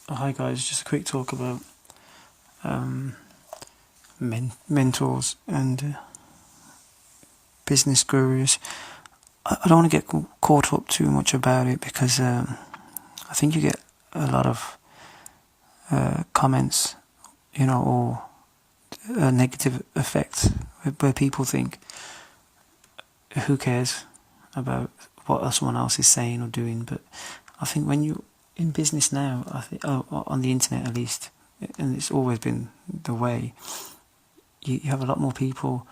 Hi guys, just a quick talk about mentors and business gurus. I don't want to get caught up too much about it because I think you get a lot of comments, or a negative effect where people think, who cares about what someone else is saying or doing. But I think when you in business now, I think on the internet at least, and it's always been the way, you have a lot more people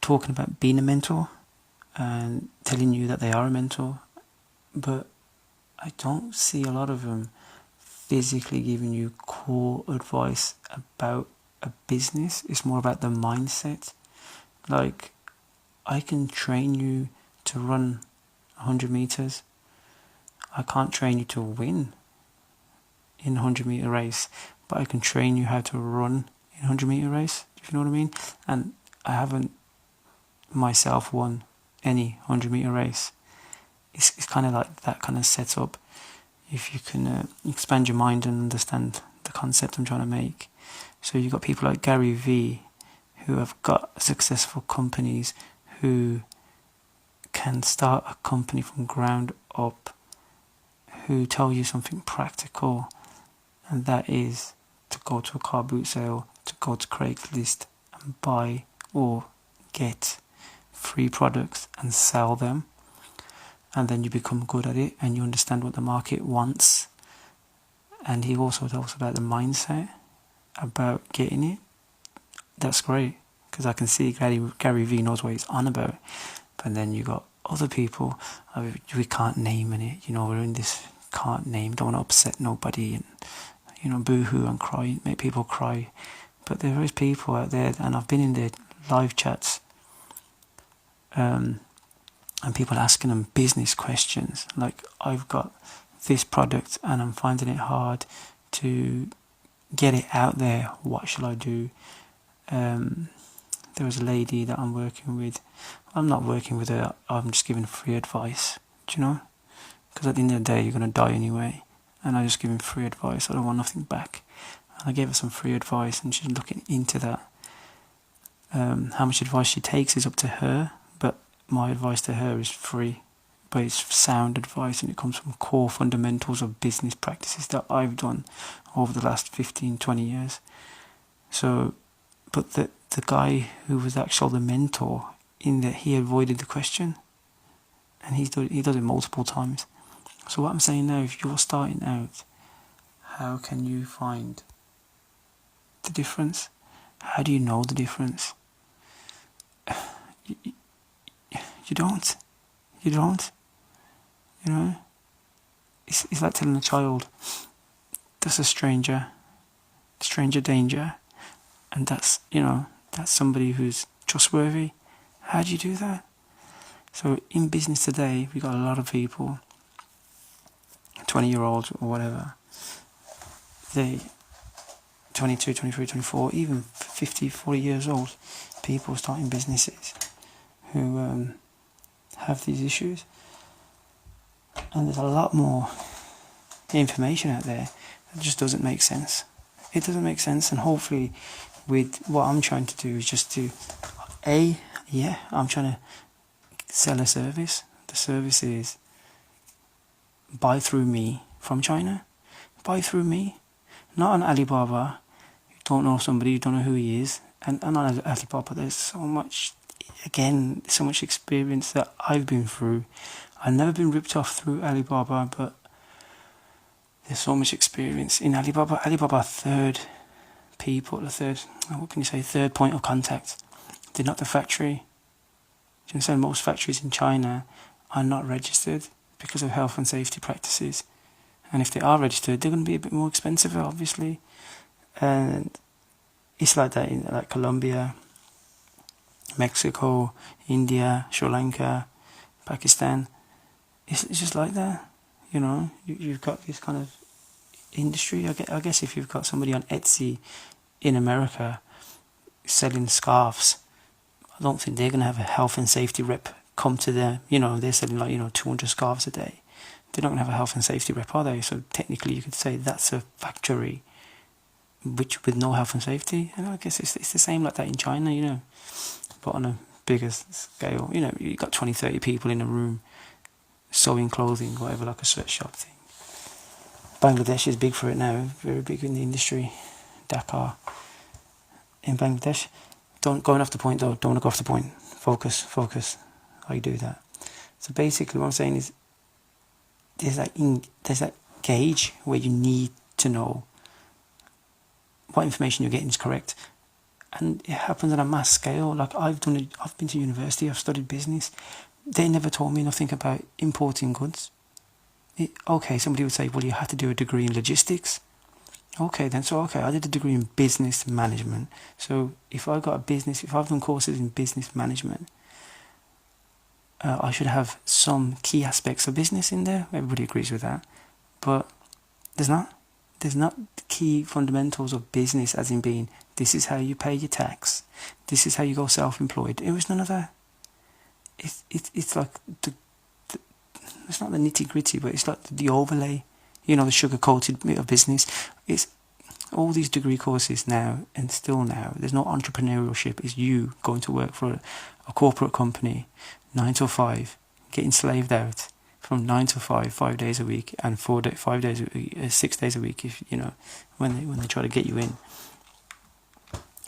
talking about being a mentor and telling you that they are a mentor, but I don't see a lot of them physically giving you core advice about a business. It's more about the mindset. Like, I can train you to run 100 meters. I can't train you to win in a 100-meter race, but I can train you how to run in a 100-meter race, if you know what I mean. And I haven't myself won any 100-meter race. It's kind of like that kind of setup. If you can expand your mind and understand the concept I'm trying to make. So you've got people like Gary Vee who have got successful companies, who can start a company from ground up, who tell you something practical, and that is to go to a car boot sale, to go to Craigslist and buy or get free products and sell them, and then you become good at it and you understand what the market wants. And he also talks about the mindset, about getting it. That's great, because I can see Gary Vee knows what he's on about. But then you got other people, we can't name in it, we're in this can't name, don't want to upset nobody, and boo-hoo and cry, make people cry. But there is people out there, and I've been in their live chats, and people asking them business questions, like, I've got this product and I'm finding it hard to get it out there, what shall I do? There was a lady that I'm working with. I'm not working with her, I'm just giving free advice, because at the end of the day you're going to die anyway, and I just give him free advice. I don't want nothing back. And I gave her some free advice, and she's looking into that. How much advice she takes is up to her, but my advice to her is free, but it's sound advice, and it comes from core fundamentals of business practices that I've done over the last 15-20 years. So, but the guy who was actually the mentor, in that he avoided the question, and he does it multiple times. So what I'm saying now, if you're starting out, how can you find the difference? How do you know the difference? You don't. It's like telling a child, that's a stranger danger, and that's somebody who's trustworthy. How do you do that? So in business today, we got a lot of people, 20-year-olds or whatever, they 22, 23, 24, even 50, 40 years old, people starting businesses who have these issues. And there's a lot more information out there that just doesn't make sense. It doesn't make sense, and hopefully with what I'm trying to do is just to, I'm trying to sell a service. The service is buy through me from China. Buy through me. Not on Alibaba. You don't know somebody, you don't know who he is. And on Alibaba there's so much experience that I've been through. I've never been ripped off through Alibaba, but there's so much experience in Alibaba. Alibaba third point of contact. They're not the factory. Do you understand? Most factories in China are not registered because of health and safety practices. And if they are registered, they're going to be a bit more expensive, obviously. And it's like that in like Colombia, Mexico, India, Sri Lanka, Pakistan. It's just like that. You've got this kind of industry. I guess if you've got somebody on Etsy in America selling scarves, I don't think they're going to have a health and safety rep come to them. They're selling 200 scarves a day. they're not going to have a health and safety rep, are they? So technically you could say that's a factory which with no health and safety. And I guess it's the same like that in China, you know, but on a bigger scale. You know, you got 20, 30 people in a room sewing clothing, whatever, like a sweatshop thing. Bangladesh is big for it now, very big in the industry. Dhaka in Bangladesh. Going off the point though, don't want to go off the point. Focus how you do that. So basically what I'm saying is there's that gauge where you need to know what information you're getting is correct. And it happens on a mass scale. Like I've been to university, I've studied business. They never taught me nothing about importing goods. Okay, somebody would say, well, you had to do a degree in logistics. Okay, I did a degree in business management. So if I've done courses in business management, I should have some key aspects of business in there. Everybody agrees with that. But there's not key fundamentals of business, as in being, this is how you pay your tax, this is how you go self-employed. It was none of that. It's like it's not the nitty-gritty, but it's like the overlay, you know, the sugar-coated bit of business. It's all these degree courses now, and still now, there's no entrepreneurship. It's you going to work for a corporate company, 9 to 5, getting slaved out from 9 to 5, 5 days a week, and 5 days a week, 6 days a week, if you know, when they try to get you in.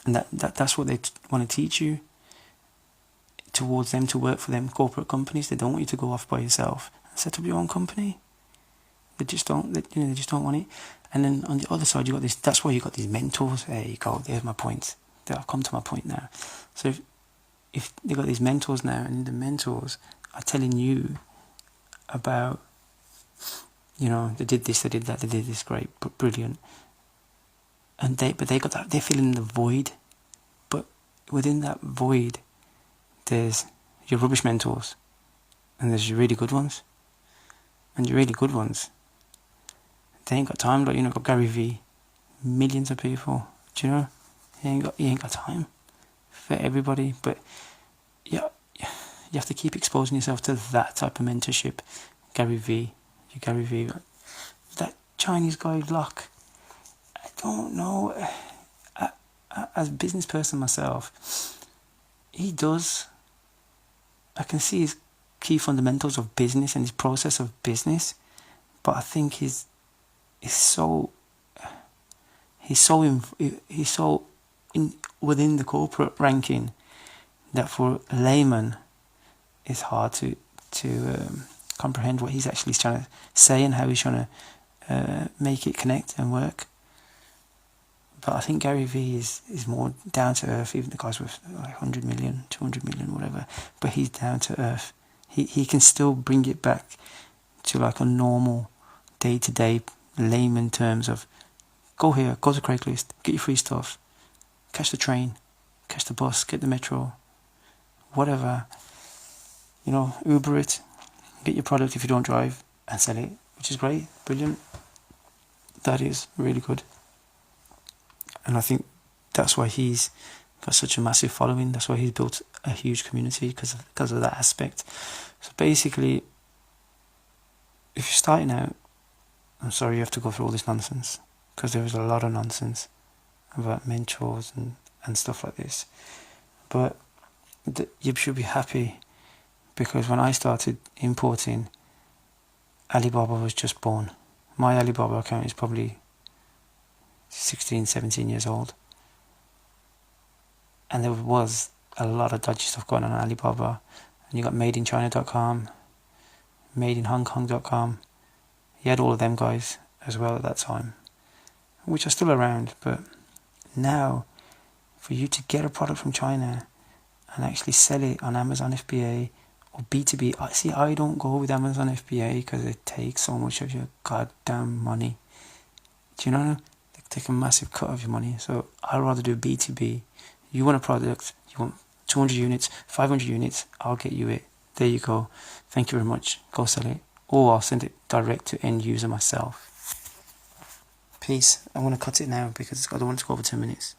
And that's what they want to teach you, towards them to work for them corporate companies. They don't want you to go off by yourself and set up your own company. They just don't want it. And then on the other side, you got this. That's why you got these mentors. There you go. There's my point. I've come to my point now. So if they got these mentors now, and the mentors are telling you about, you know, they did this, they did that, they did this, great, brilliant. And they got that. They're filling the void. But within that void, there's your rubbish mentors, and there's your really good ones. And your really good ones, they ain't got time. Like, you know, got Gary V, millions of people. Do you know? He ain't got time for everybody. But yeah, you have to keep exposing yourself to that type of mentorship. Gary V, that Chinese guy Locke. I don't know. As a business person myself, he does. I can see his key fundamentals of business and his process of business, but I think he's so in within the corporate ranking that for a layman it's hard to comprehend what he's actually trying to say and how he's trying to make it connect and work. But I think Gary Vee is more down to earth. Even the guys with like 100 million, 200 million, whatever, but he's down to earth. He can still bring it back to like a normal day-to-day layman terms of go here, go to Craigslist, get your free stuff, catch the train, catch the bus, get the metro, whatever, you know, Uber it, get your product if you don't drive and sell it, which is great, brilliant. That is really good. And I think that's why he's got such a massive following. That's why he's built a huge community, because of that aspect. So basically, if you're starting out, I'm sorry you have to go through all this nonsense, because there is a lot of nonsense about mentors and stuff like this. But you should be happy, because when I started importing, Alibaba was just born. My Alibaba account is probably 16, 17 years old. And there was a lot of dodgy stuff going on Alibaba. And you got madeinchina.com, madeinhongkong.com. You had all of them guys as well at that time, which are still around. But now, for you to get a product from China and actually sell it on Amazon FBA or B2B, I don't go with Amazon FBA because it takes so much of your goddamn money. Do you know? They take a massive cut of your money. So I'd rather do B2B. You want a product, you want 200 units, 500 units, I'll get you it. There you go. Thank you very much. Go sell it. Or I'll send it direct to end user myself. Peace. I'm going to cut it now because I don't want to go over 10 minutes.